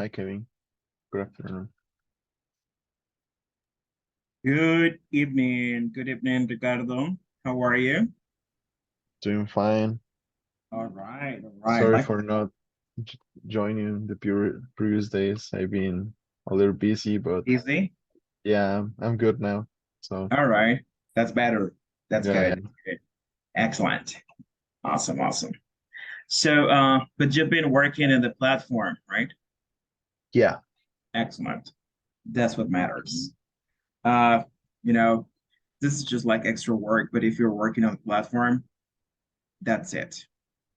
Hi, Kevin. Good afternoon. Good evening. Good evening, Ricardo. How are you? Doing fine. All right, all right. Sorry Like for not j- joining the previous days. I've been a little busy, but easy. yeah, I'm good now. So All right. That's better. That's yeah, yeah, good. Good. Excellent. Awesome, awesome. So but you've been working in the platform, right? yeah. Excellent. That's what matters. Uh, you know, this is just like extra work, but if you're working on the platform, that's it.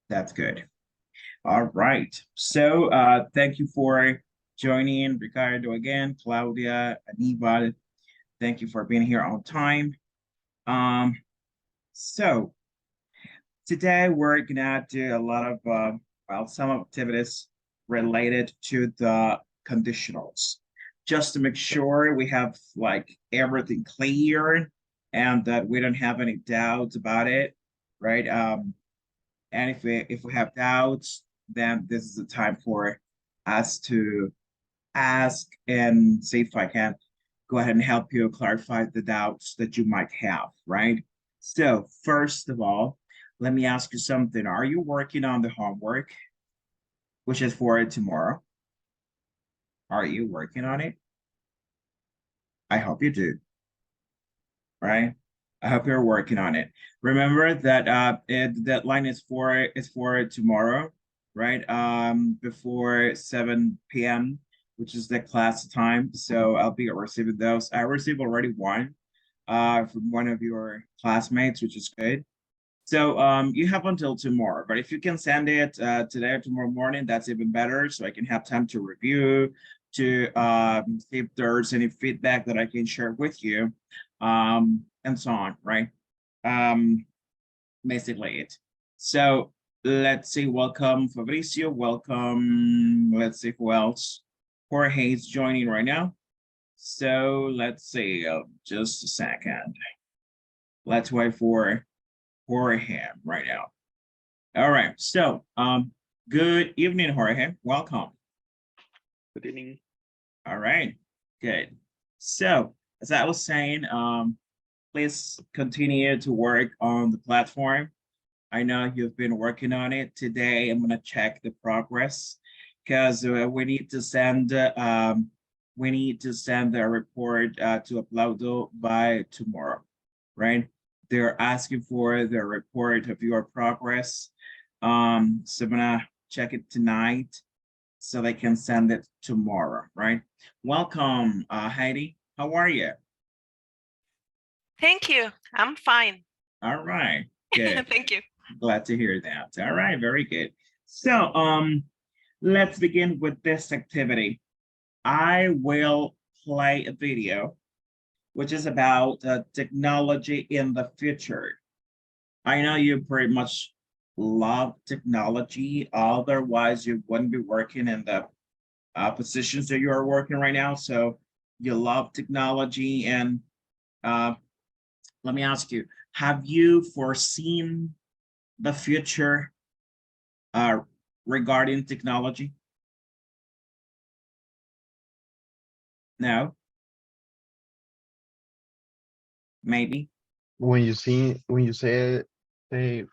That's good. All right. So thank you for joining, Ricardo again, Claudia, Aníbal. Thank you for being here on time. Um, so today we're gonna do a lot of well, some activities related to the conditionals, just to make sure we have like everything clear and that we don't have any doubts about it, right? And if we have doubts, then this is the time for us to ask and see if I can go ahead and help you clarify the doubts that you might have, right? So first of all, let me ask you something. Are you working on the homework, which is for tomorrow? Are you working on it? I hope you do, right? I hope you're working on it. Remember that the deadline is for tomorrow, right? Before 7 p.m., which is the class time. So I'll be receiving those. I received already one from one of your classmates, which is good. So you have until tomorrow, but if you can send it today or tomorrow morning, that's even better. So I can have time to review, to see if there's any feedback that I can share with you, and so on, right? Um, Basically it. So let's see, welcome Fabricio, welcome, let's see who else. Jorge is joining right now. So let's see, just a second. Let's wait for Jorge right now. All right. So, good evening, Jorge. Welcome. Good evening. All right. Good. So, as I was saying, please continue to work on the platform. I know you've been working on it today. I'm gonna check the progress because we need to send the report to Uploado by tomorrow, right? They're asking for the report of your progress. So I'm gonna check it tonight so they can send it tomorrow, right? Welcome, Heidi. How are you? Thank you. I'm fine. All right, good. Thank you. Glad to hear that. All right, very good. So, let's begin with this activity. I will play a video, which is about technology in the future. I know you pretty much love technology, otherwise you wouldn't be working in the positions that you are working right now. So you love technology, and uh, let me ask you, have you foreseen the future uh, regarding technology? No, maybe. When you say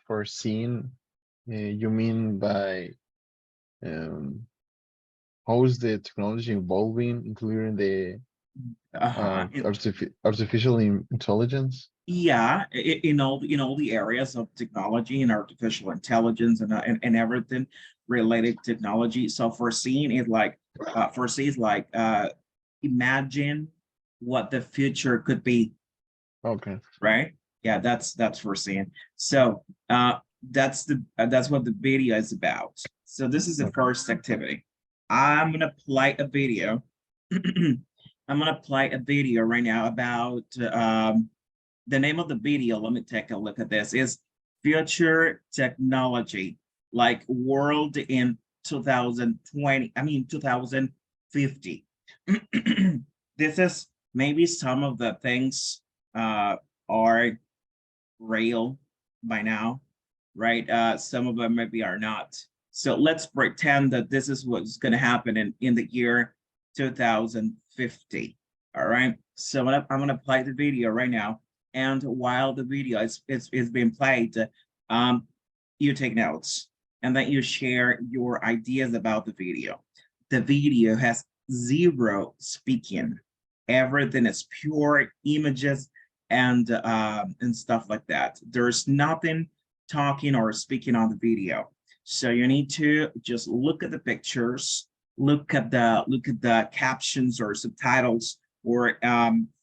foreseen, you mean by um how is the technology evolving, including the Uh-huh. artificial intelligence? Yeah, in all the areas of technology and artificial intelligence and everything related to technology. So foreseeing is like foresee is like imagine what the future could be, Okay. right? Yeah, that's foreseeing. So that's what the video is about. So this is the Okay. first activity. I'm gonna play a video. I'm gonna play a video right now about the name of the video. Let me take a look at this. Is future technology, like world in 2020. I mean 2050. This is maybe some of the things are real by now, right? Some of them maybe are not. So let's pretend that this is what's going to happen in the year 2050. All right. So I'm going to play the video right now. And while the video is being played, you take notes and then you share your ideas about the video. The video has zero speaking. Everything is pure images and stuff like that. There's nothing talking or speaking on the video. So you need to just look at the pictures, look at the captions or subtitles or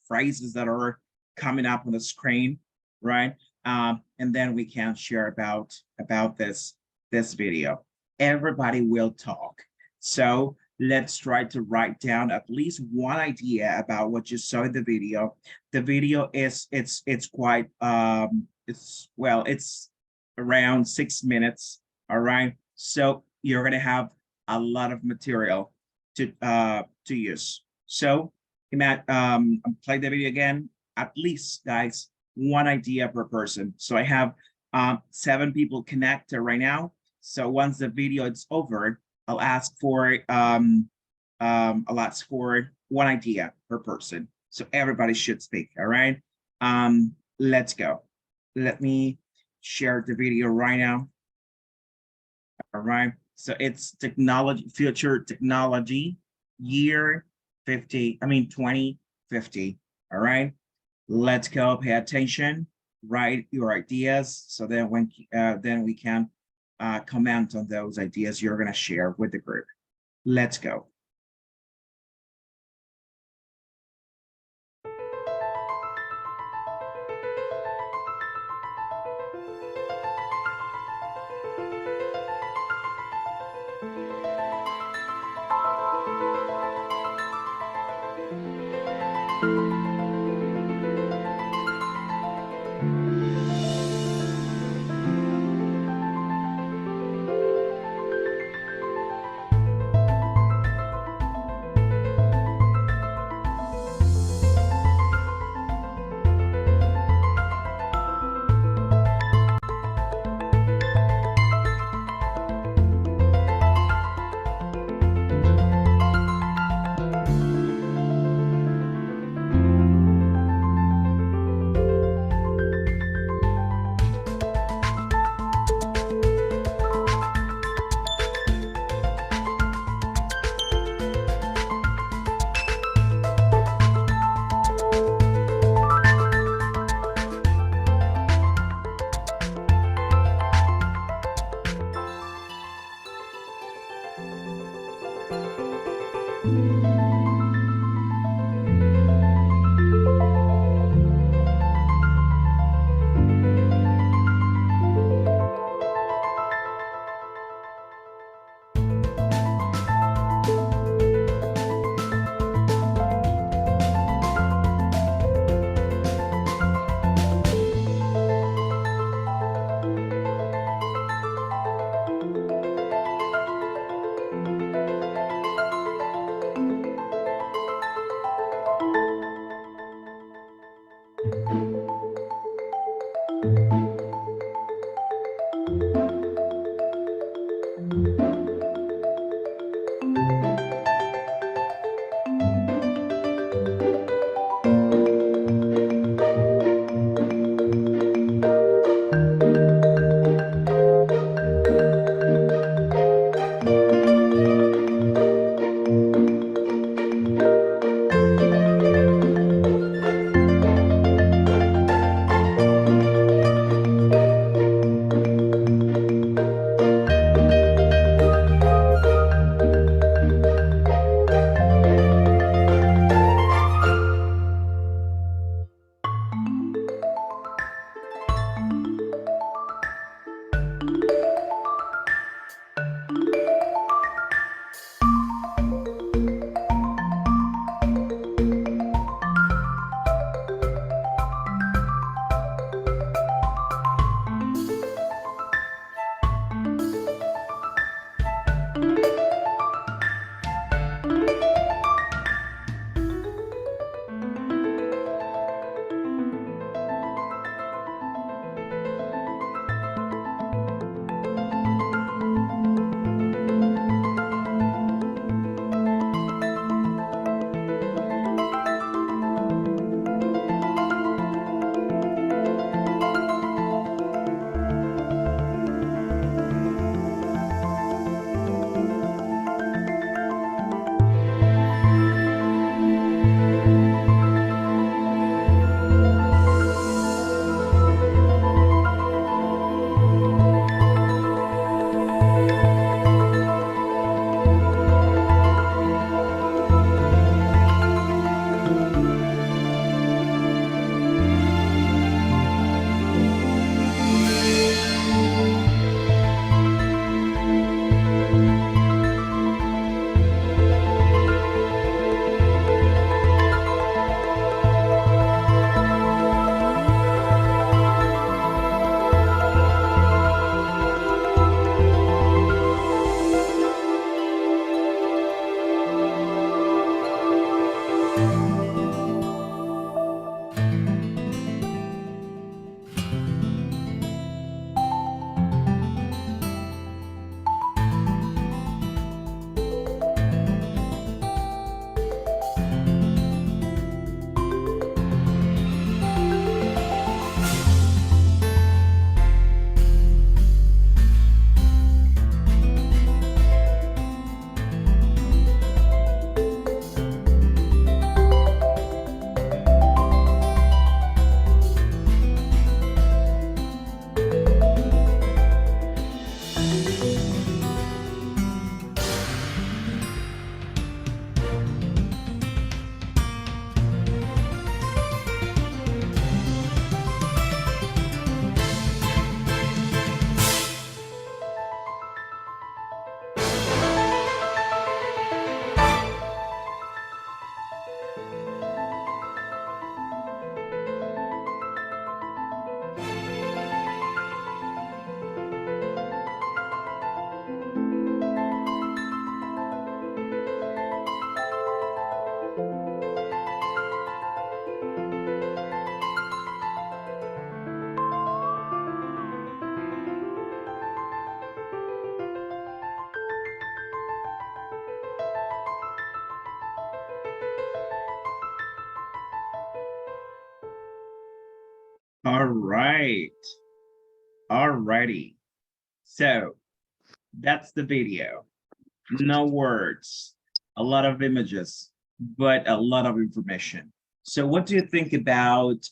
phrases that are coming up on the screen, right? And then we can share about this video. Everybody will talk. So let's try to write down at least one idea about what you saw in the video. The video is it's quite it's around 6 minutes. All right. So you're gonna have a lot of material to use. So play the video again. At least, guys, one idea per person. So I have 7 people connected right now. So once the video is over, I'll ask for one idea per person. So everybody should speak. All right. Let's go. Let me share the video right now. All right. So it's technology, future technology, year 2050. All right. Let's go. Pay attention. Write your ideas. So then then we can comment on those ideas you're going to share with the group. Let's go. All right. Alrighty. So that's the video. No words, a lot of images, but a lot of information. So what do you think about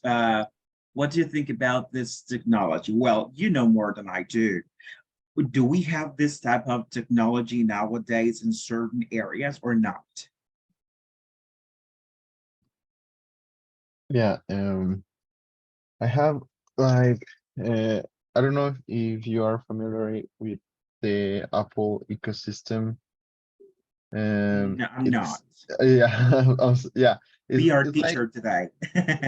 this technology? Well, you know more than I do. Do we have this type of technology nowadays in certain areas or not? Yeah, I have like I don't know if you are familiar with the Apple ecosystem. No, I'm not. It's yeah, yeah. Be our It's like teacher today.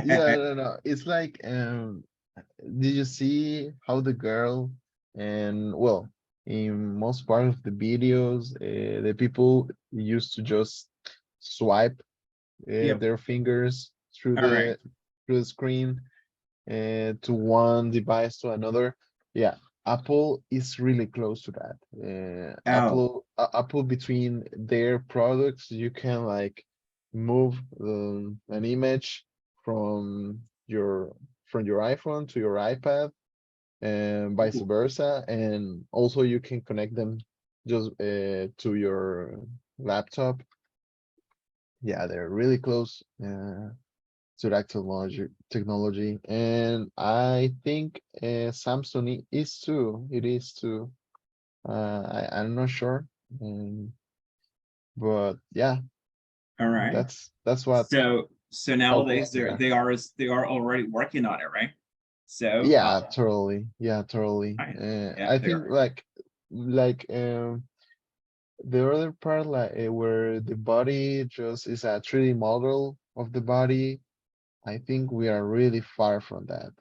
yeah, no, no. It's like did you see how the girl and well, in most part of the videos, the people used to just swipe Yep. their fingers All right. through the screen to one device to another. Yeah, Apple is really close to that. Oh, Apple between their products, you can like move an image from your from your iPhone to your iPad and vice ooh, versa, and also you can connect them just to your laptop. Yeah, they're really close. To that technology, and I think Samsung is too. It is too. I'm not sure, but yeah, all right. that's what So how nowadays close they they're are. they are already working on it, right? So Yeah, totally. Yeah, totally. right. Yeah, I they think are. like the other part like where the body just is a 3D model of the body. I think we are really far from that.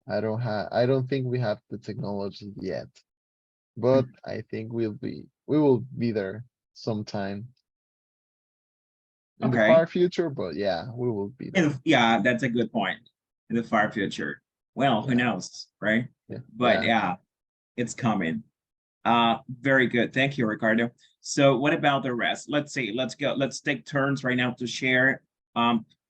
I don't think we have the technology yet, but Mhm. I think we will be there sometime in the Okay. far future, but yeah, we will be And there. yeah, that's a good point. In the far future. Well, who Yeah, knows, right? yeah, But yeah. yeah, it's coming. Very good. Thank you, Ricardo. So what about the rest? Let's see. Let's go. Let's take turns right now to share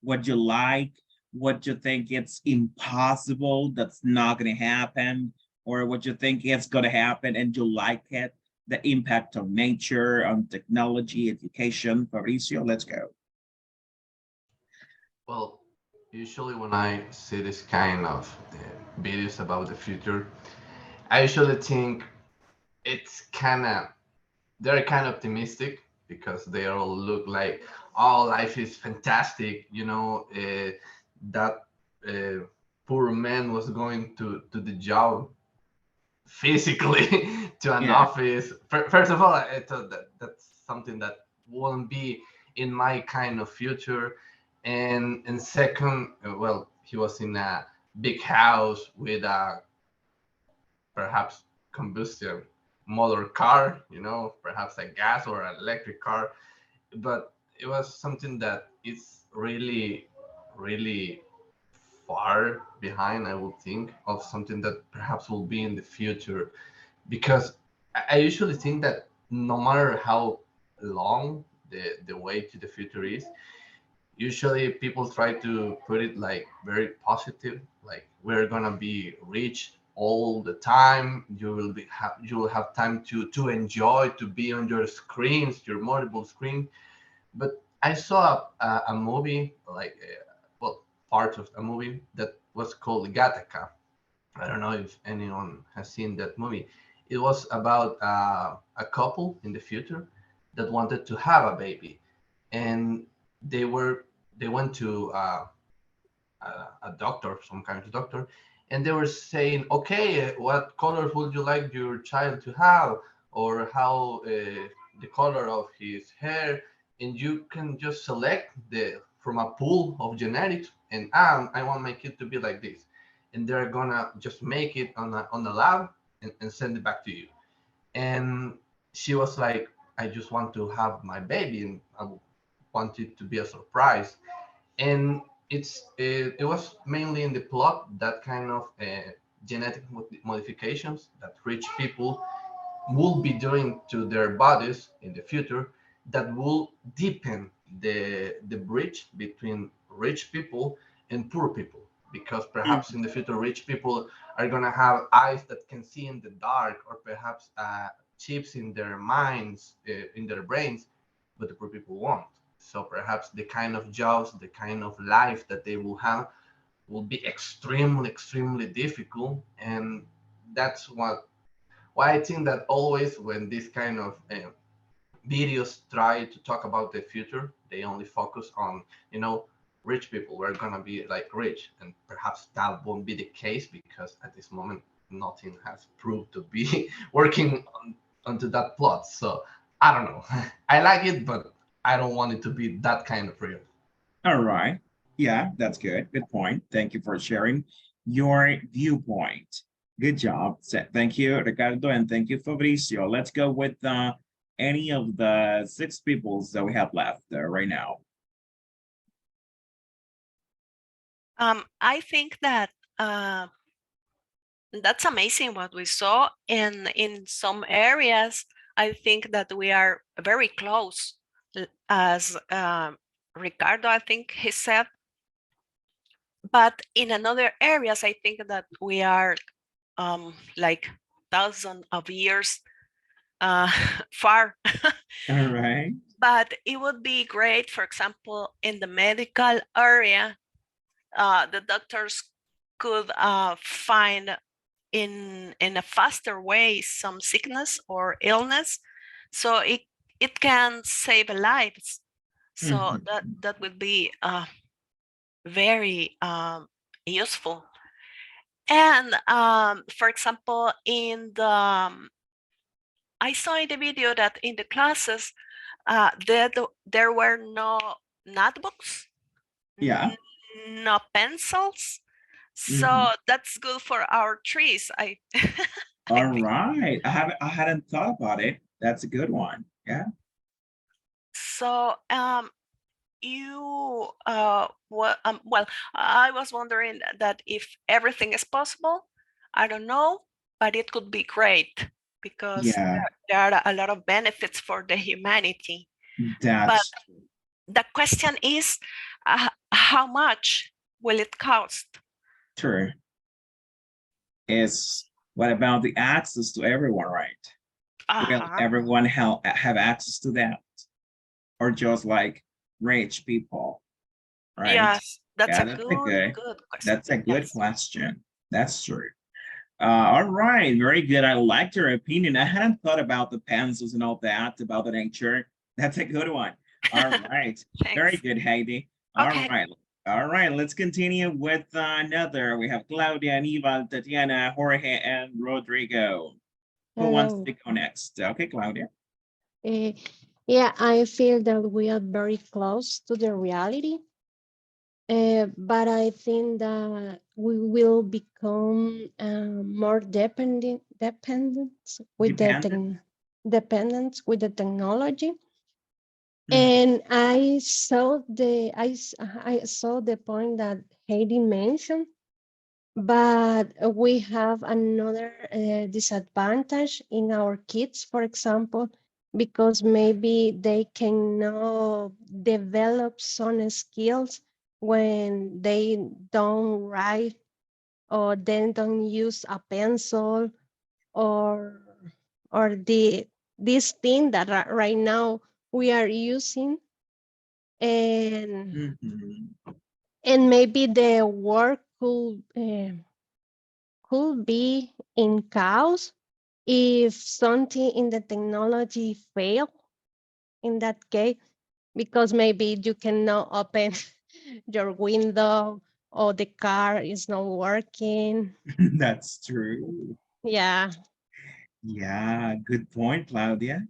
what you like, what you think it's impossible, that's not going to happen, or what you think is going to happen and you like it, the impact on nature, on technology, education. Fabricio, let's go. Well, usually when I see this kind of videos about the future, I usually think it's kind of they're kind of optimistic because they all look like, oh, life is fantastic. That poor man was going to the job physically to an Yeah. office. First of all, I thought that that's something that won't be in my kind of future. And second, well, he was in a big house with a perhaps combustion motor car, perhaps a gas or an electric car. But it was something that is really, really far behind, I would think, of something that perhaps will be in the future. Because I usually think that no matter how long the way to the future is, usually people try to put it like very positive, like we're gonna be rich all the time. You will have time to enjoy, to be on your screens, your multiple screen. But I saw a movie, like well, part of a movie that was called Gattaca. I don't know if anyone has seen that movie. It was about a couple in the future that wanted to have a baby, and they were they went to a doctor, some kind of doctor, and they were saying, okay, what colors would you like your child to have, or how the color of his hair, and you can just select the from a pool of genetics, and I want my kid to be like this, and they're gonna just make it on the lab and send it back to you. And she was like, I just want to have my baby, and I want it to be a surprise. And it was mainly in the plot that kind of genetic modifications that rich people will be doing to their bodies in the future that will deepen the bridge between rich people and poor people. because perhaps in the future rich people are going to have eyes that can see in the dark, or perhaps chips in their minds, in their brains, but the poor people won't. So perhaps the kind of jobs, the kind of life that they will have will be extremely, extremely difficult. And that's why I think that always when this kind of videos try to talk about the future, they only focus on, rich people. We're gonna be like rich, and perhaps that won't be the case because at this moment nothing has proved to be working onto that plot. So I don't know. I like it, but I don't want it to be that kind of real. All right. Yeah, that's good. Good point. Thank you for sharing your viewpoint. Good job. Thank you, Ricardo, and thank you, Fabricio. Let's go with any of the 6 peoples that we have left right now. I think that that's amazing what we saw, and in some areas, I think that we are very close, as Ricardo, I think he said. But in another areas, I think that we are like thousands of years far. All right. But it would be great, for example, in the medical area, the doctors could find in a faster way some sickness or illness, so it can save lives. So that would be very useful. And for example, in the I saw in the video that in the classes there were no notebooks, Yeah. no pencils. So that's good for our trees. I All right. I hadn't thought about it. That's a good one. Yeah. So you well, I was wondering that if everything is possible, I don't know, but it could be great because Yeah, there are a lot of benefits for the humanity. But that's the question is, how much will it cost? true. Is what about the access to everyone, right? Will everyone have access to that? Or just like rich people, right? Yes, that's Yeah, a good question. That's a good Yes. question. That's true. All right, very good. I liked your opinion. I hadn't thought about the pencils and all that, about the nature. That's a good one. All right, very Thanks. good, Heidi. All Okay. right, all right. Let's continue with another. We have Claudia, Aníbal, Tatiana, Jorge, and Rodrigo. Who wants Hello. to go next? Okay, Claudia. Yeah, I feel that we are very close to the reality, but I think that we will become more dependent with Dependent. dependence with the technology. Mhm. And I saw I saw the point that Heidi mentioned, but we have another disadvantage in our kids, for example, because maybe they cannot develop some skills when they don't write or then don't use a pencil or the this thing that right now we are using, and Mhm. maybe the work could be in chaos if something in the technology fail in that case, because maybe you cannot open your window or the car is not working. That's true. Yeah. Yeah, good point, Claudia.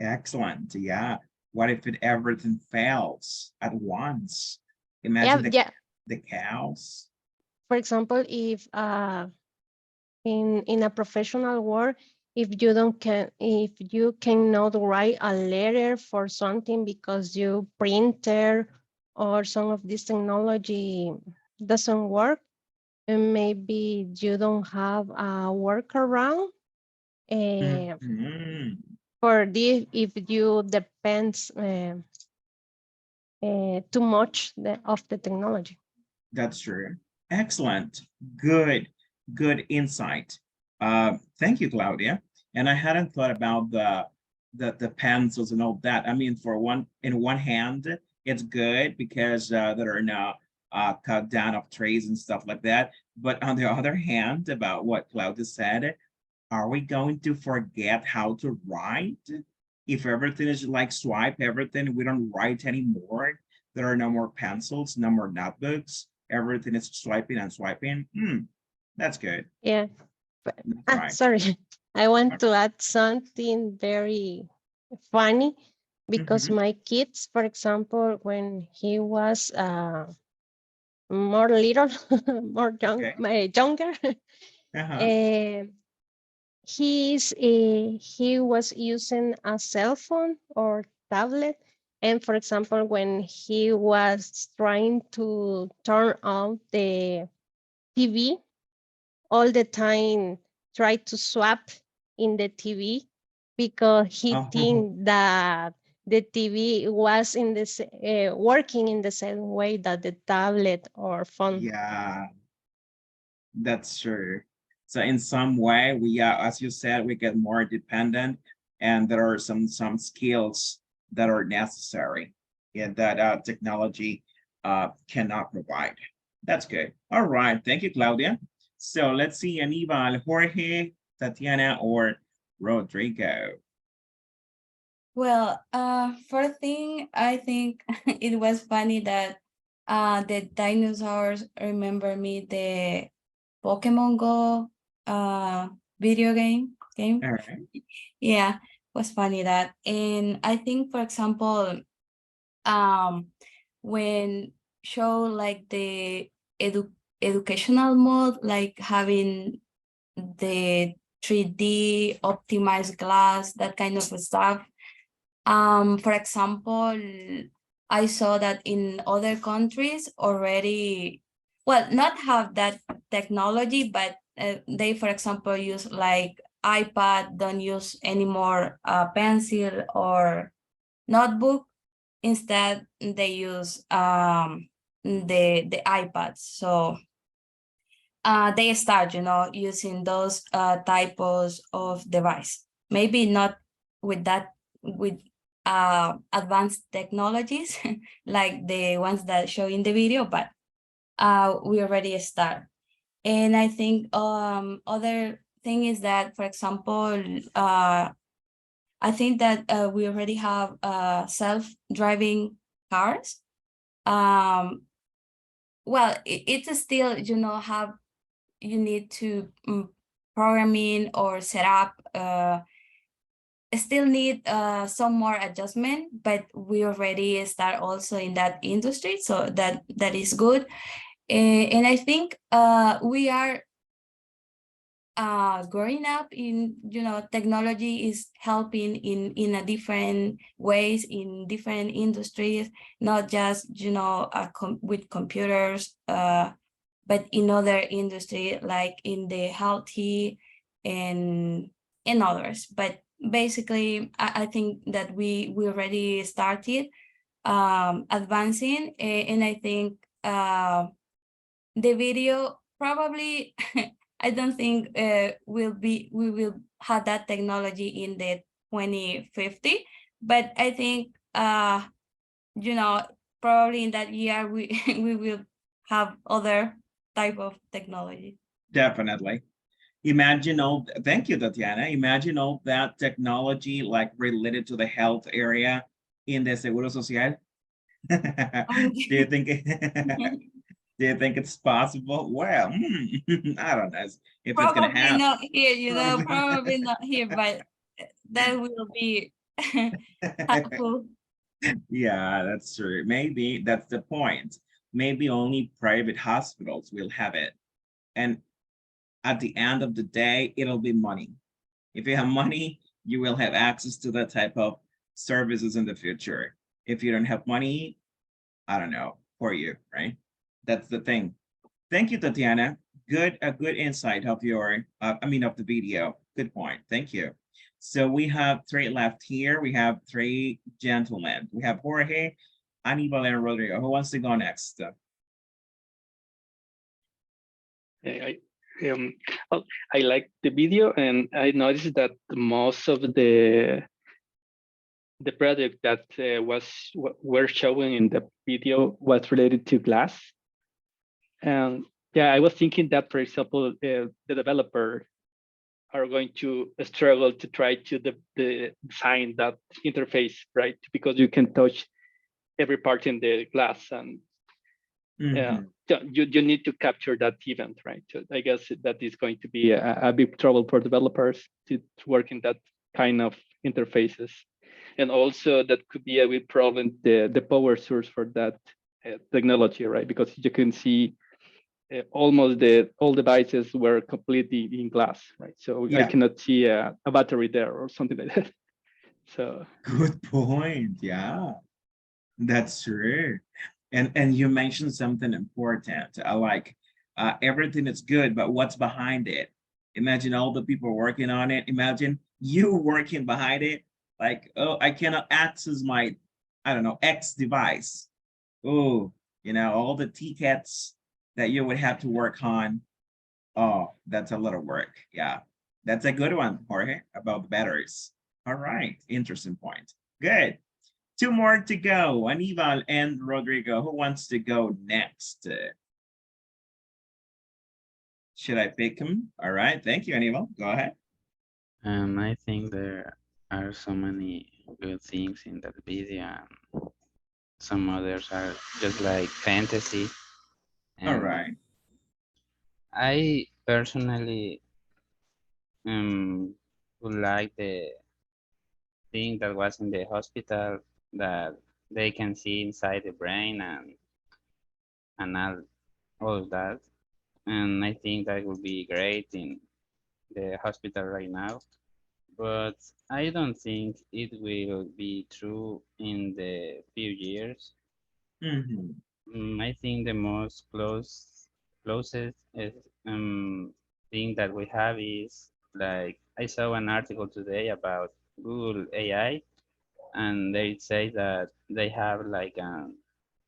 Excellent. Yeah. What if everything fails at once? Yeah, Imagine yeah. the chaos. For example, if in a professional work, if you cannot write a letter for something because you printer or some of this technology doesn't work, and maybe you don't have a workaround Mhm. for this if you depends too much of the technology. That's true. Excellent. Good, good insight. Thank you, Claudia. And I hadn't thought about the pencils and all that. I mean, in one hand, it's good because there are no cut down of trees and stuff like that. But on the other hand, about what Claudia said, are we going to forget how to write? If everything is like swipe everything, we don't write anymore. There are no more pencils, no more notebooks. Everything is swiping and swiping. That's good. Yeah. But, That's right. sorry, I want to add something very funny because Mhm. my kids, for example, when he was more little, more young, Okay. younger, Uh-huh. he was using a cell phone or tablet, and for example, when he was trying to turn on the TV, all the time try to swap in the TV because he Oh, think that the TV was working in the same way that the tablet or phone. yeah, that's true. So in some way, we as you said, we get more dependent, and there are some skills that are necessary and that technology cannot provide. That's good. All right, thank you, Claudia. So let's see, Aníbal, Jorge, Tatiana, or Rodrigo. Well, first thing, I think it was funny that the dinosaurs remember me the Pokemon Go video game. All right. Yeah, was funny that. And I think, for example, um when show like the educational mode, like having the 3D optimized glass, that kind of stuff. For example, I saw that in other countries already, well, not have that technology, but they, for example, use like iPad, don't use anymore pencil or notebook. Instead, they use the iPads. So they start, using those types of device. Maybe not with with advanced technologies like the ones that show in the video, but we already start. And I think other thing is that, for example, I think that we already have self-driving cars. Well, it's still, have you need to programming or set up, still need some more adjustment, but we already start also in that industry, so that is good. And I think we are growing up in, technology is helping in a different ways in different industries, not just, with computers, but in other industry like in the healthy and in others. But basically, I think that we already started advancing, and I think the video probably I don't think we will have that technology in the 2050, but I think probably in that year we we will have other type of technology. Definitely. Imagine all, thank you, Tatiana. Imagine all that technology like related to the health area in the Seguro Social. Do you think do you think it's possible? Well, I don't know if it's gonna Probably happen. not here, probably not here, but that will be helpful. Yeah, that's true. Maybe that's the point. Maybe only private hospitals will have it. And at the end of the day, it'll be money. If you have money, you will have access to that type of services in the future. If you don't have money, I don't know, for you, right? That's the thing. Thank you, Tatiana. A good insight of your, of the video. Good point. Thank you. So we have three left here. We have three gentlemen. We have Jorge, Anibal, and Rodrigo. Who wants to go next? I well, I like the video, and I noticed that most of the product that were showing in the video was related to glass. And yeah, I was thinking that, for example, the developer are going to struggle to try to design that interface, right? Because you can touch every part in the glass, and Mhm. you need to capture that event, right? So I guess that is going to be a big trouble for developers to work in that kind of interfaces. And also that could be a big problem, the power source for that technology, right? Because you can see almost all devices were completely in glass, right? So I Yeah, cannot see a battery there or something like that. So good point. Yeah, that's true. And you mentioned something important. I like everything is good, but what's behind it? Imagine all the people working on it. Imagine you working behind it. Like, oh, I cannot access my, I don't know, X device. Oh, all the tickets that you would have to work on. Oh, that's a lot of work. Yeah, that's a good one, Jorge, about the batteries. All right, interesting point. Good. Two more to go, Aníbal and Rodrigo. Who wants to go next? Should I pick him? All right, thank you, Aníbal. Go ahead. I think there are so many good things in that video, and some others are just like fantasy. All And right. I personally would like the thing that was in the hospital, that they can see inside the brain and all of that. And I think that would be great in the hospital right now. But I don't think it will be true in the few years. Mhm. I think the most closest thing that we have is, like, I saw an article today about Google AI, and they say that they have like an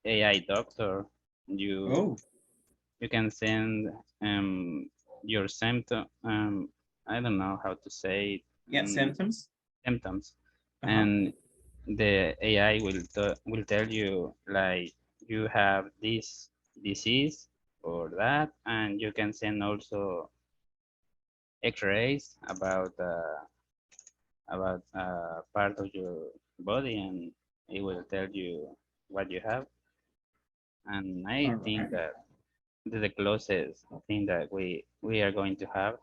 AI doctor. You Oh, you can send your symptom, I don't know how to say it, yeah, symptoms. symptoms, Uh-huh. and the AI will tell you, like, you have this disease or that, and you can send also X-rays about part of your body, and it will tell you what you have. And I All think right. that the closest thing that we are going to have.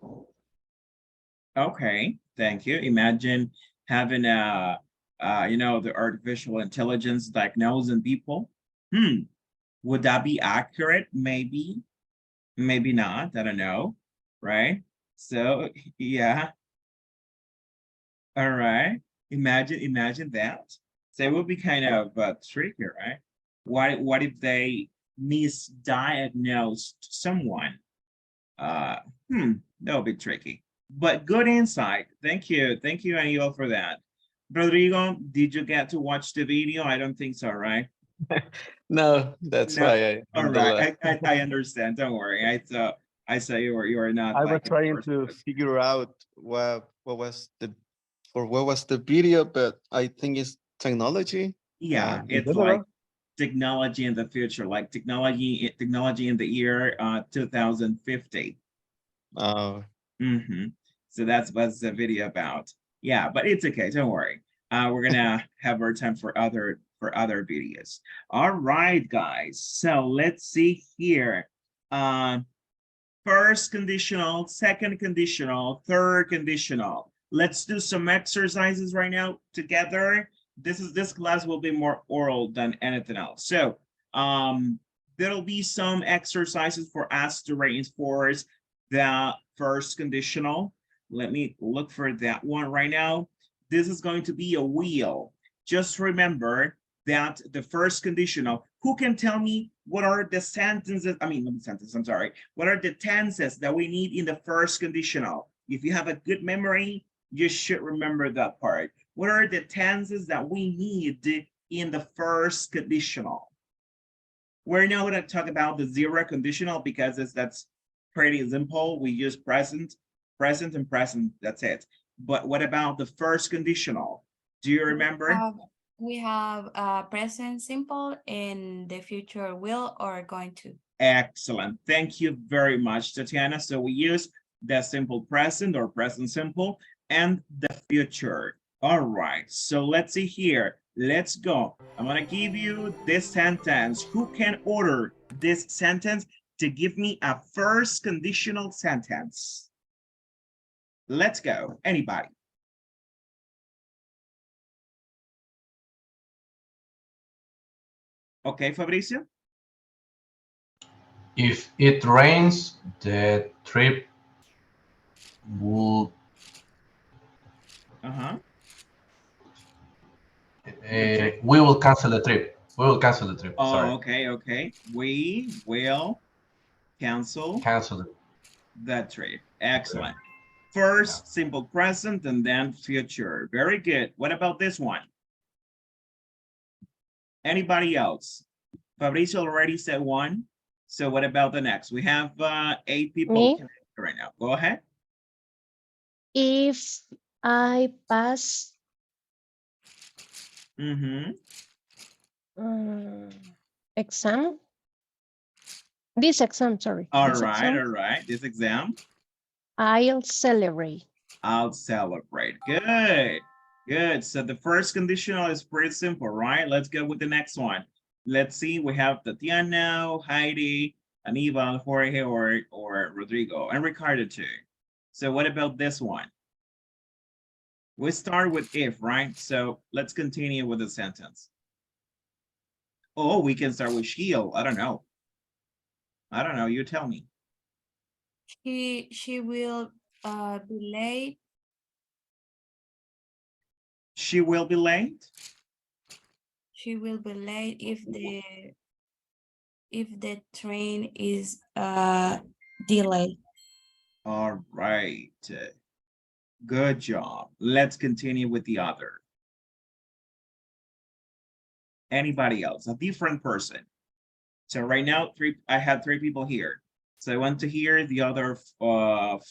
Okay, thank you. Imagine having the artificial intelligence diagnosing people. Hmm, would that be accurate? Maybe, maybe not. I don't know. Right? So, yeah. All right. Imagine that. So it would be kind of tricky, right? What if they misdiagnosed someone? Uh, that would be tricky. But good insight. Thank you. Thank you, Aniel, for that. Rodrigo, did you get to watch the video? I don't think so, right? No, that's No. why I All in the right. I understand. Don't worry. I saw you were not I was like trying to figure out what was the video, but I think it's technology. Yeah, In it's like general. technology in the future, like technology in the year 2050. Mm-hmm. So that's what the video about. Yeah, but it's okay. Don't worry. We're gonna have our time for other videos. All right, guys. So let's see here. First conditional, second conditional, third conditional. Let's do some exercises right now together. This class will be more oral than anything else. So there'll be some exercises for us to reinforce the first conditional. Let me look for that one right now. This is going to be a wheel. Just remember that the first conditional, who can tell me what are the sentences, I mean, not the sentences, I'm sorry, what are the tenses that we need in the first conditional? If you have a good memory, you should remember that part. What are the tenses that we need in the first conditional? We're now going to talk about the zero conditional because that's pretty simple. We use present, present, and present. That's it. But what about the first conditional? Do you remember? We have present simple and the future will or going to. Excellent. Thank you very much, Tatiana. So we use the simple present or present simple and the future. All right. So let's see here. Let's go. I'm going to give you this sentence. Who can order this sentence to give me a first conditional sentence? Let's go. Anybody? Okay, Fabricio? If it rains, the trip will we will cancel the trip. We will cancel the trip. Oh, Sorry. okay, okay. We will cancel the trip. Excellent. First, simple present, and then future. Very good. What about this one? Anybody else? Fabricio already said one. So what about the next? We have 8 people right now. Go ahead. If I pass exam, this exam, sorry. All right. This exam. I'll celebrate. I'll celebrate. Good. Good. So the first conditional is pretty simple, right? Let's go with the next one. Let's see. We have Tatiana, Heidi, Aníbal, Jorge, or Rodrigo, and Ricardo too. So what about this one? We start with if, right? So let's continue with the sentence. Oh, we can start with she'll. I don't know. You tell me. She will be late. She will be late. She will be late if the train is delayed. All right. Good job. Let's continue with the other. Anybody else? A different person. So right now, I have 3 people here. So I want to hear the other 5.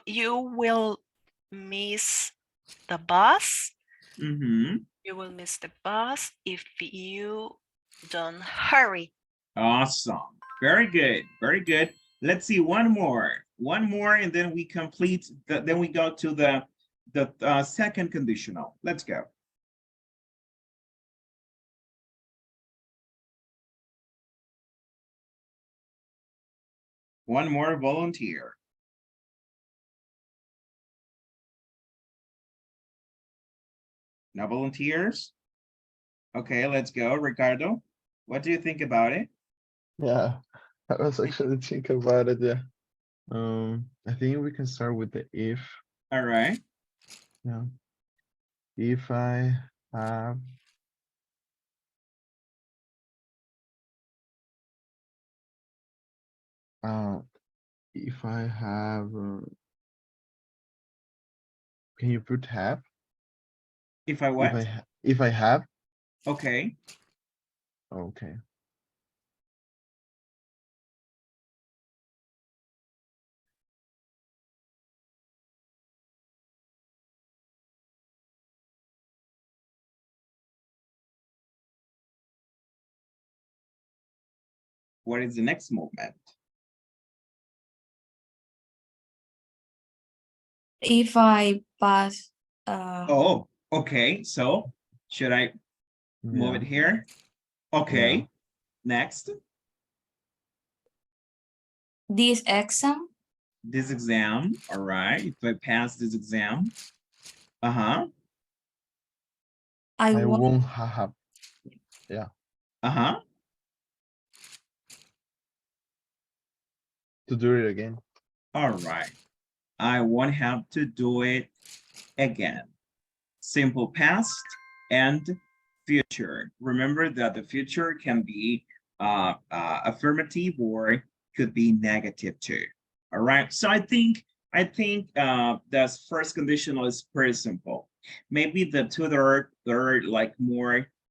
You will miss the bus. You will miss the bus if you don't hurry. Awesome. Very good. Very good. Let's see one more, and then we complete. Then we go to the second conditional. Let's go. One more volunteer. No volunteers? Okay, let's go. Ricardo, what do you think about it? Yeah, I was actually thinking about it. Yeah. I think we can start with the if. All right. Yeah. If I have if I have can you put have? If I what? If I have? Okay. Okay. What is the next movement? If I pass. Oh, okay. So should I move it here? Okay. Yeah. Next. This exam. This exam. All right. If I pass this exam. I won't have. Yeah. To do it again. All right. I won't have to do it again. Simple past and future. Remember that the future can be affirmative or could be negative too. All right. So I think that first conditional is pretty simple. Maybe the third like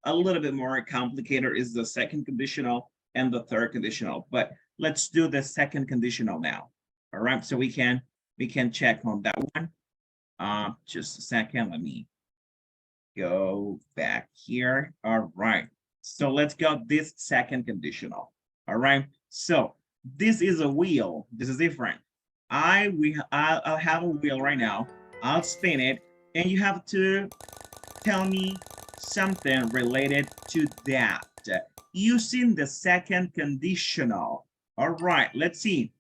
a little bit more complicated is the second conditional, and the third conditional. But let's do the second conditional now. All right, so we can check on that one. Just a second, let me go back here. All right, so let's go this second conditional. All right, so this is a wheel. This is different. I'll have a wheel right now. I'll spin it, and you have to tell me something related to that using the second conditional. All right, let's see.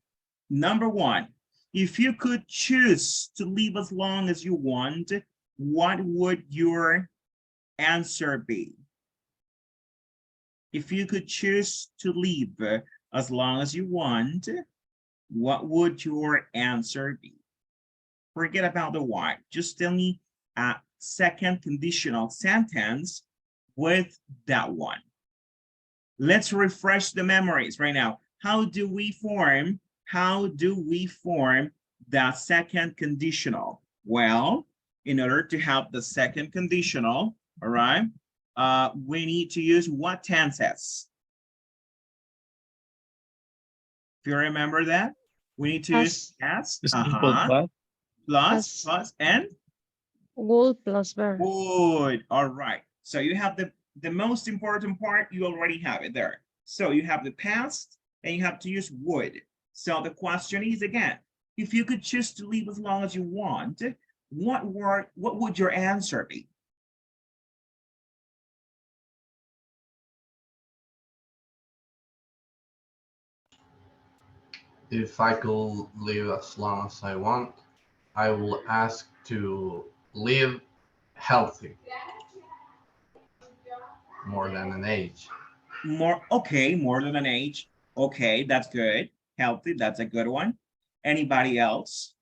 Number one, if you could choose to live as long as you want, what would your answer be? If you could choose to live as long as you want, what would your answer be? Forget about the why. Just tell me a second conditional sentence with that one. Let's refresh the memories right now. How do we form that second conditional? Well, in order to have the second conditional, all right, we need to use what tenses? If you remember that, we need to use past, plus, and would plus verb. would. All right. So you have the most important part, you already have it there. So you have the past and you have to use would. So the question is again, if you could choose to live as long as you want, what would your answer be? If I could live as long as I want, I will ask to live healthy more than an age. More than an age. Okay, that's good. Healthy, that's a good one. Anybody else?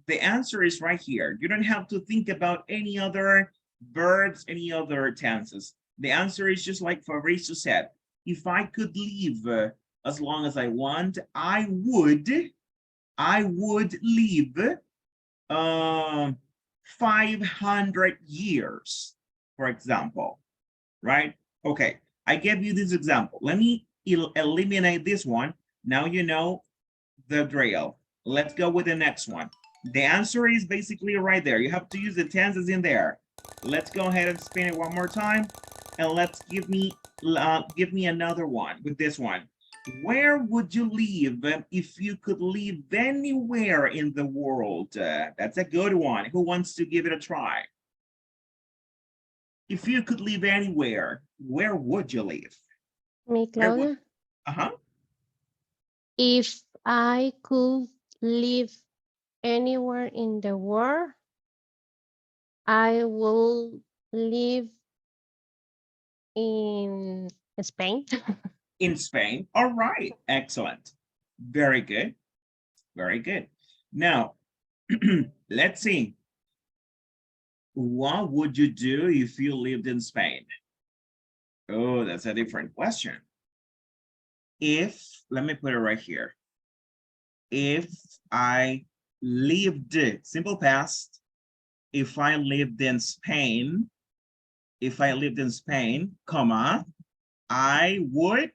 The answer is right here. You don't have to think about any other verbs, any other tenses. The answer is just like Fabrizio said. If I could live as long as I want, I would live 500 years, for example, right? Okay, I gave you this example. Let me eliminate this one. Now you know the drill. Let's go with the next one. The answer is basically right there. You have to use the tenses in there. Let's go ahead and spin it one more time, and let's give me another one with this one. Where would you live if you could live anywhere in the world? That's a good one. Who wants to give it a try? If you could live anywhere, where would you live? Me, Claudia. If I could live anywhere in the world, I will live in Spain. In Spain. All right, excellent. Very good. Very good. Now, let's see. What would you do if you lived in Spain? Oh, that's a different question. Let me put it right here. If I lived, simple past, if I lived in Spain, comma, I would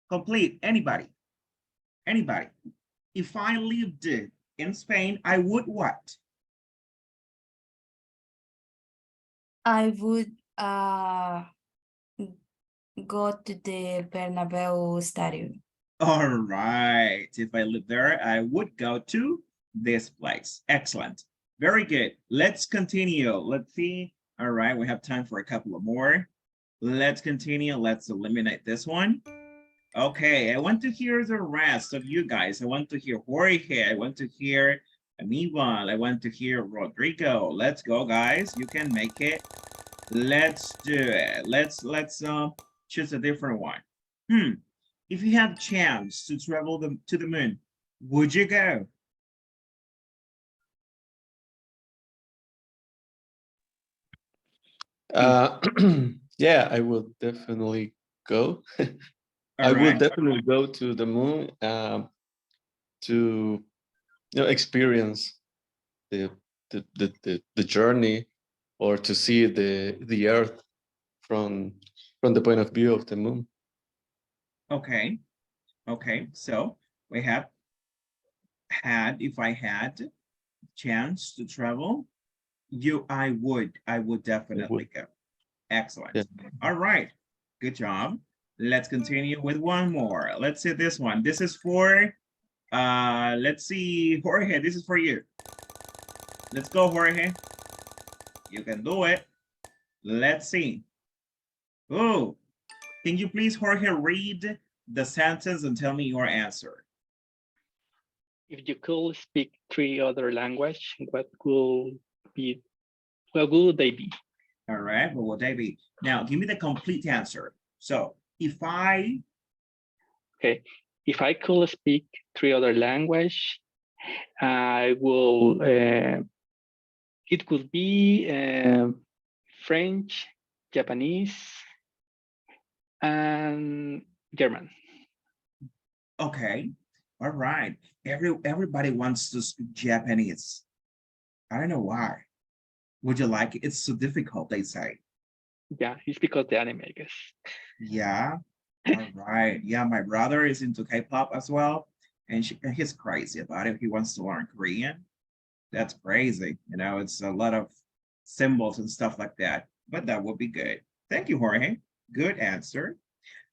complete anybody. If I lived in Spain, I would what? I would go to the Bernabeu Stadium. All right. If I live there, I would go to this place. Excellent. Very good. Let's continue. Let's see. All right. We have time for a couple of more. Let's continue. Let's eliminate this one. Okay. I want to hear the rest of you guys. I want to hear Jorge. I want to hear Aníbal. I want to hear Rodrigo. Let's go, guys. You can make it. Let's do it. Let's choose a different one. If you have a chance to travel to the moon, would you go? Yeah, I will definitely go. I All will right. definitely go to the moon to experience the the journey, or to see the Earth from the point of view of the moon. Okay. Okay. So we have had, if I had chance to travel, I would definitely go. Excellent. Yeah. All right. Good job. Let's continue with one more. Let's see this one. This is for, let's see, Jorge, this is for you. Let's go, Jorge. You can do it. Let's see. Oh, can you please, Jorge, read the sentence and tell me your answer? If you could speak 3 other language, what would they be? All right, what would they be? Now, give me the complete answer. So, if I could speak 3 other language, I will. It could be French, Japanese, and German. Okay, all right. Everybody wants to speak Japanese. I don't know why. Would you like it? It's so difficult, they say. Yeah, it's because the anime, I guess. Yeah, all right. Yeah, my brother is into K-pop as well, and he's crazy about it. He wants to learn Korean. That's crazy. You know, it's a lot of symbols and stuff like that, but that would be good. Thank you, Jorge. Good answer.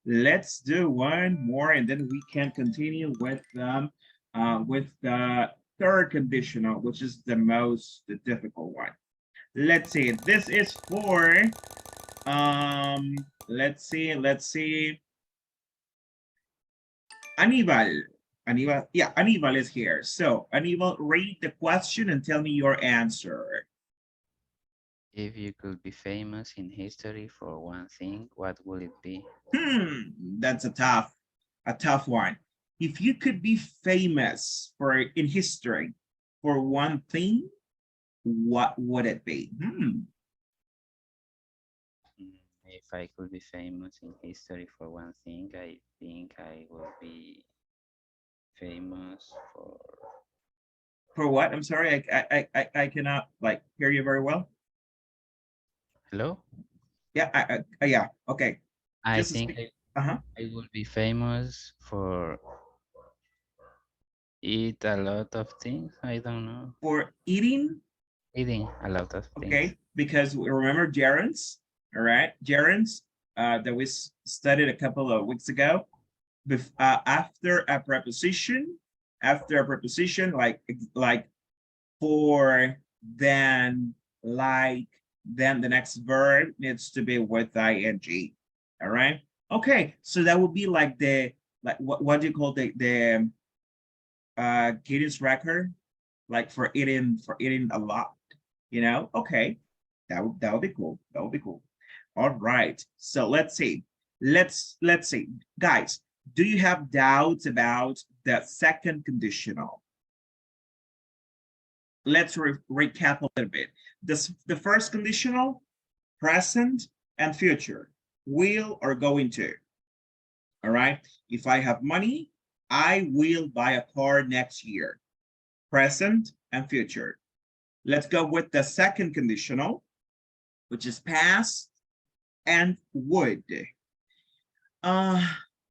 Let's do one more, and then we can continue with the third conditional, which is the most difficult one. Let's see. This is for let's see. Anibal. Yeah, Anibal is here. So Anibal, read the question and tell me your answer. If you could be famous in history for one thing, what would it be? That's a tough one. If you could be famous in history for one thing, what would it be? If I could be famous in history for one thing, I think I will be famous for what? I'm sorry, I cannot like hear you very well. Hello? Yeah, yeah, okay. I Just think speak. I will be famous for eat a lot of things. I don't know. For eating? Eating a lot of things. Okay, because we remember gerunds, all right? Gerunds that we studied a couple of weeks ago. After a preposition, like for, then, like, then the next verb needs to be with ing. All right. Okay, so that would be like what do you call the Guinness record, like for eating a lot, you know? Okay, that would be cool. That would be cool. All right, so let's see. Let's see, guys. Do you have doubts about the second conditional? Let's recap a little bit. The first conditional, present and future, will or going to. All right. If I have money, I will buy a car next year. Present and future. Let's go with the second conditional, which is past and would.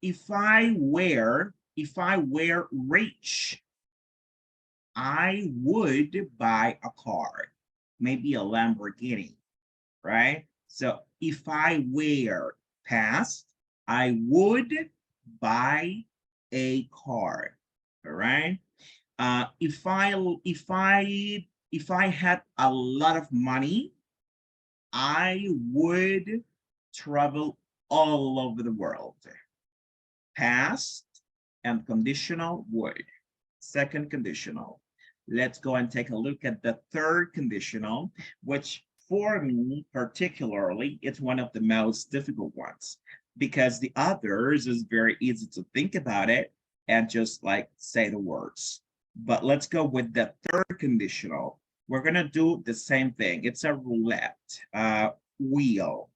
If I were rich, I would buy a car, maybe a Lamborghini, right? So if I were past, I would buy a car, all right? If I had a lot of money, I would travel all over the world. Past and conditional would. Second conditional. Let's go and take a look at the third conditional, which for me particularly, it's one of the most difficult ones because the others is very easy to think about it and just like say the words. But let's go with the third conditional. We're gonna do the same thing. It's a roulette wheel.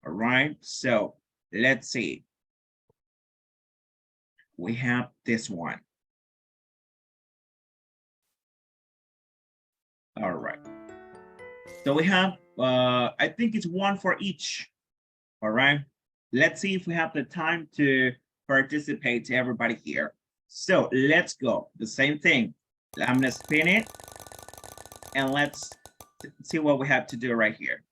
All right, so let's see. We have this one. All right. So we have, I think it's one for each. All right. Let's see if we have the time to participate to everybody here. So let's go. The same thing. I'm going to spin it and let's see what we have to do right here.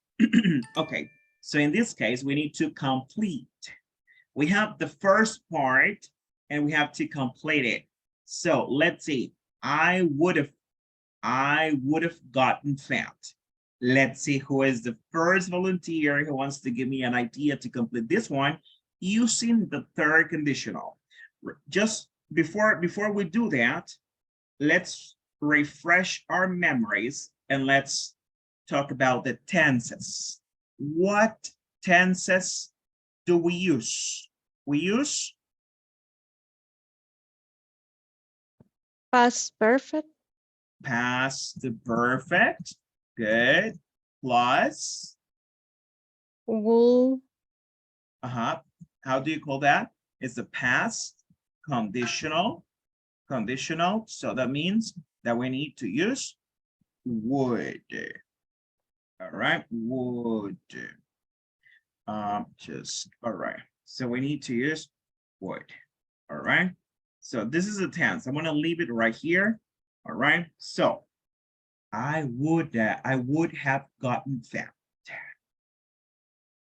Okay. So in this case, we need to complete. We have the first part and we have to complete it. So let's see. I would have gotten fat. Let's see who is the first volunteer who wants to give me an idea to complete this one using the third conditional. Just before we do that, let's refresh our memories and let's talk about the tenses. What tenses do we use? We use Past perfect. past perfect. Good. Plus. Will. How do you call that? It's a past conditional. So that means that we need to use would. All right, would. All right. So we need to use would. All right. So this is a tense. I'm gonna leave it right here. All right. So I would have gotten fat.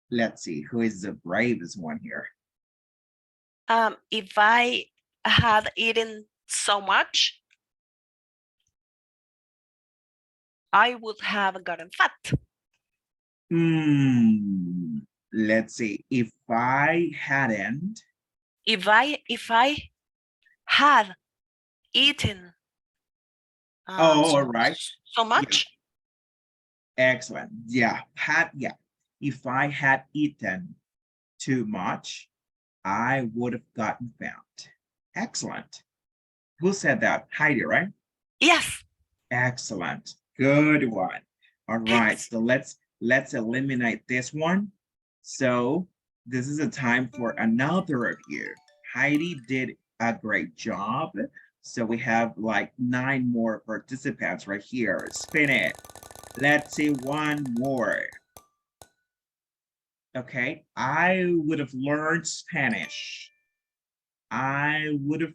Let's see who is the bravest one here. If I had eaten so much, I would have gotten fat. Let's see. If I hadn't. If I had eaten all right. so much. Yeah. Excellent. Yeah. If I had eaten too much, I would have gotten fat. Excellent. Who said that? Heidi, right? Yes. Excellent. Good one. All right. So let's eliminate this one. So this is a time for another review. Heidi did a great job. So we have like 9 more participants right here. Spin it. Let's see one more. Okay, I would have learned Spanish. I would have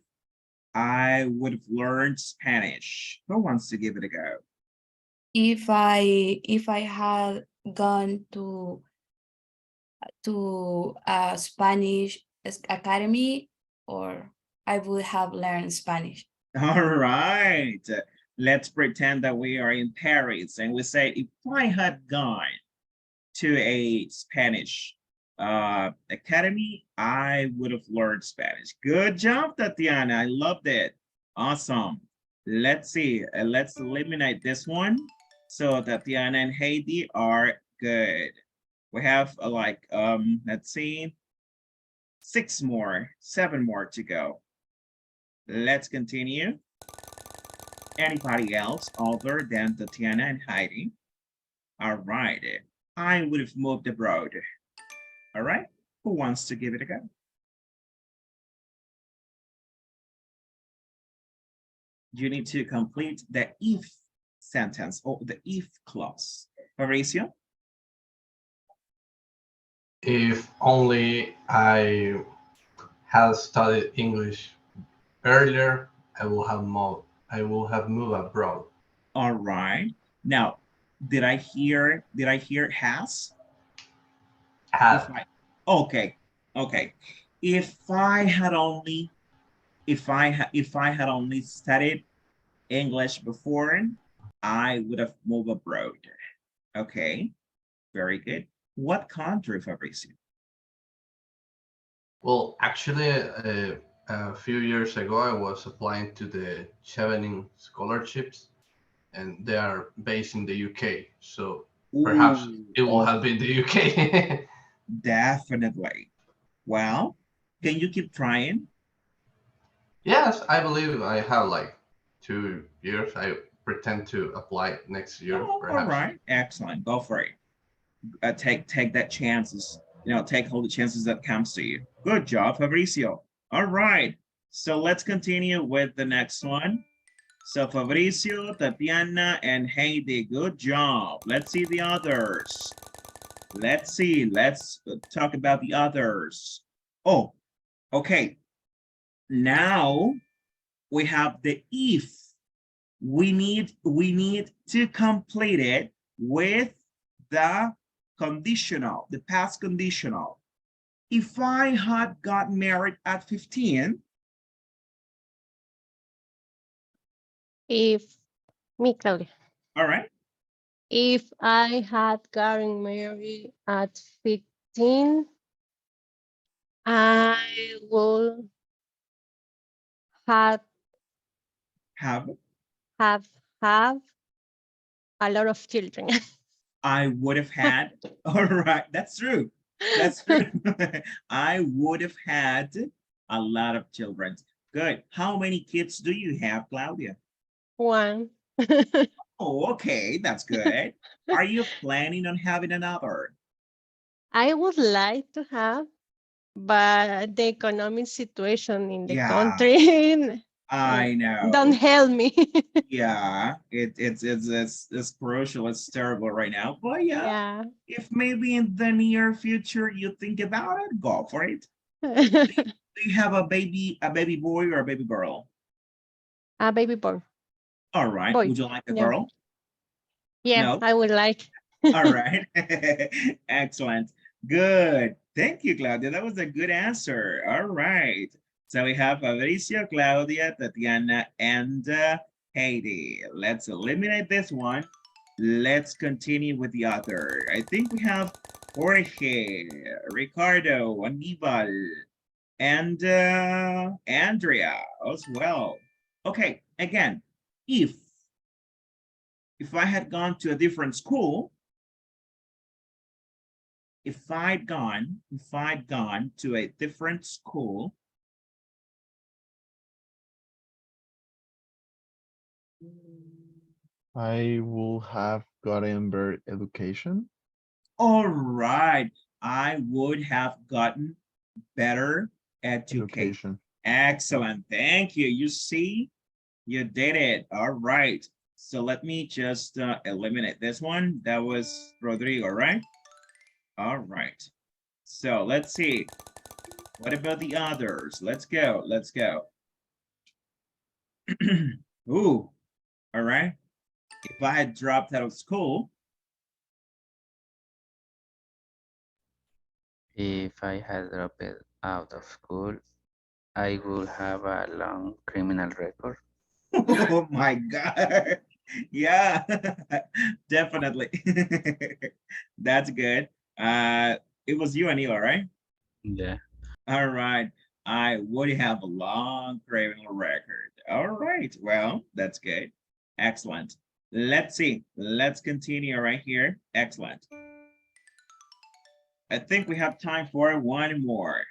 learned Spanish. Who wants to give it a go? If I had gone to a Spanish academy, or I would have learned Spanish. All right, let's pretend that we are in Paris and we say, if I had gone to a Spanish academy, I would have learned Spanish. Good job, Tatiana. I loved it. Awesome. Let's see. Let's eliminate this one. So Tatiana and Heidi are good. We have let's see, 7 more to go. Let's continue. Anybody else other than Tatiana and Heidi? All right. I would have moved abroad. All right. Who wants to give it a go? You need to complete the if sentence or the if clause. Mauricio? If only I had studied English earlier, I will have moved abroad. All right. Now, did I hear has? Okay. If I had only studied English before, I would have moved abroad. Okay, very good. What country, Fabrizio? Well, actually, a few years ago, I was applying to the Chevening scholarships, and they are based in the UK. So perhaps it will have been the UK. Definitely. Well, can you keep trying? Yes, I believe I have like 2 years. I pretend to apply next year. Perhaps. All right, excellent. Go for it. Take that chances. Take all the chances that comes to you. Good job, Fabricio. All right. So let's continue with the next one. So Fabricio, Tatiana, and Heidi, good job. Let's see the others. Let's see, let's talk about the others. Oh, okay. Now we have the if. We need to complete it with the conditional, the past conditional. If I had got married at 15, If me, Claudia, all right, if I had gotten married at 15, I would have have have a lot of children. I would have had, all right, that's true. That's true. I would have had a lot of children. Good. How many kids do you have, Claudia? One. Oh, okay, that's good. Are you planning on having another? I would like to have, but the economic situation in the Yeah, country I don't know. help me. Yeah, it's crucial. It's terrible right now. But yeah, Yeah. if maybe in the near future you think about it, go for it. Do you have a baby boy or a baby girl? A baby boy. All right. Boy. Would you like a Yeah. girl? Yeah, No. I would like. All right. Excellent. Good. Thank you, Claudia. That was a good answer. All right. So we have Fabricio, Claudia, Tatiana, and Heidi. Let's eliminate this one. Let's continue with the other. I think we have Jorge, Ricardo, Aníbal, and Andrea as well. Okay, again, if I had gone to a different school, if I'd gone to a different school, I will have gotten better education. all right, I would have gotten better education. Excellent, thank you. You see, you did it. All right, so let me just eliminate this one. That was Rodrigo, right? All right, so let's see. What about the others? Let's go, let's go. Ooh, all right. If I had dropped out of school, If I had dropped out of school, I would have a long criminal record. oh my God. Yeah, definitely. That's good. It was you, Anila, right? Yeah. All right. I would have a long criminal record. All right. Well, that's good. Excellent. Let's see. Let's continue right here. Excellent. I think we have time for one more.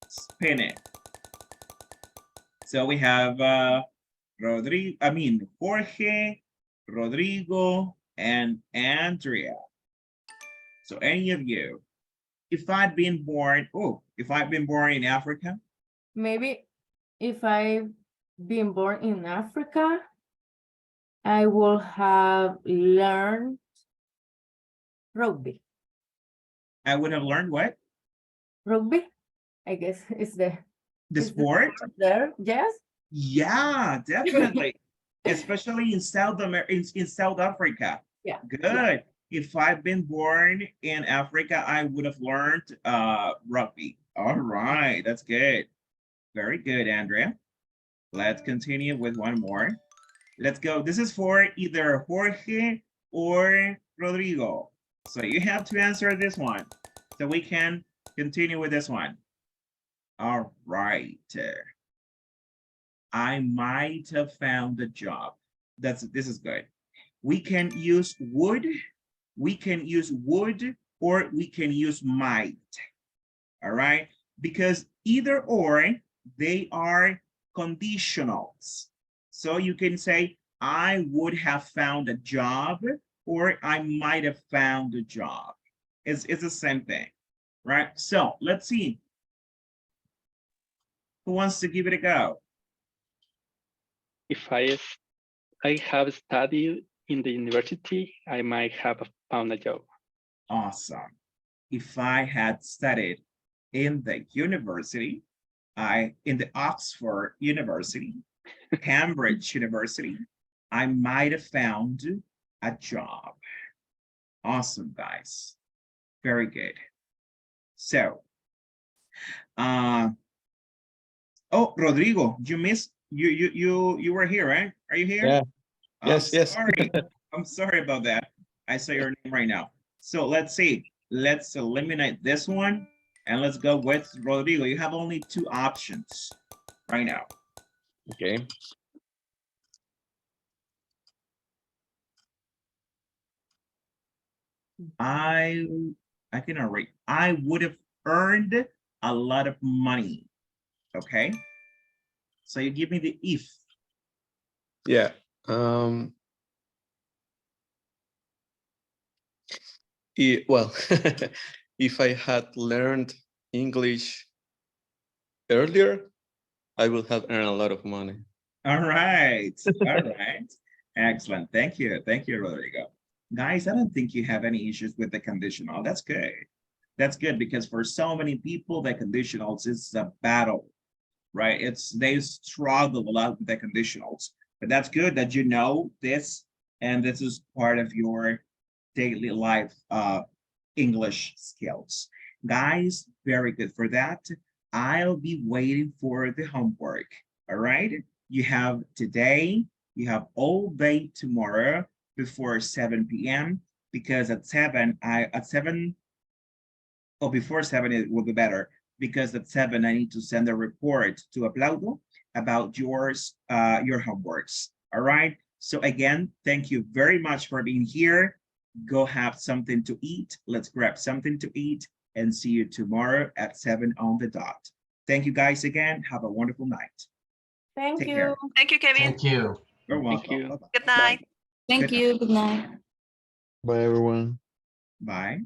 Spin it. So we have Jorge, Rodrigo, and Andrea. So any of you, if I'd been born in Africa. Maybe if I've been born in Africa, I will have learned rugby. I would have learned what? Rugby, I guess is The is sport? there, yes? Yeah, definitely. Especially in South Africa. Yeah. Good. Yeah. If I've been born in Africa, I would have learned rugby. All right, that's good. Very good, Andrea. Let's continue with one more. Let's go. This is for either Jorge or Rodrigo. So you have to answer this one so we can continue with this one. All right. I might have found a job. This is good. We can use would, or we can use might. All right, because either or, they are conditionals. So you can say, I would have found a job, or I might have found a job. It's the same thing, right? So let's see. Who wants to give it a go? If I I have studied in the university, I might have found a job. Awesome. If I had studied in the university, in the Oxford University, Cambridge University, I might have found a job. Awesome, guys. Very good. So, oh, Rodrigo, you missed, you were here, right? Are you here? Yeah. I'm Yes, yes. sorry. I'm sorry about that. I saw your name right now. So let's see. Let's eliminate this one and let's go with Rodrigo. You have only 2 options right now. Okay. I cannot read. I would have earned a lot of money. Okay. So you give me the if. Yeah. Well, if I had learned English earlier, I would have earned a lot of money. All right. All right. Excellent. Thank you. Thank you, Rodrigo. Guys, I don't think you have any issues with the conditional. That's good. That's good because for so many people, the conditionals is a battle, right? They struggle a lot with the conditionals, but that's good that you know this, and this is part of your daily life English skills. Guys, very good for that. I'll be waiting for the homework. All right. You have today, you have all day tomorrow before 7 p.m. because at 7, or before 7, it will be better because at 7, I need to send a report to Aplaudo about your homeworks. All right. So again, thank you very much for being here. Go have something to eat. Let's grab something to eat and see you tomorrow at 7 on the dot. Thank you guys again. Have a wonderful night. Thank Take you. care. Thank you, Kevin. Thank you. You're welcome. Thank you. Bye-bye. Good night. Thank Good you. Good night. Bye, everyone. Bye.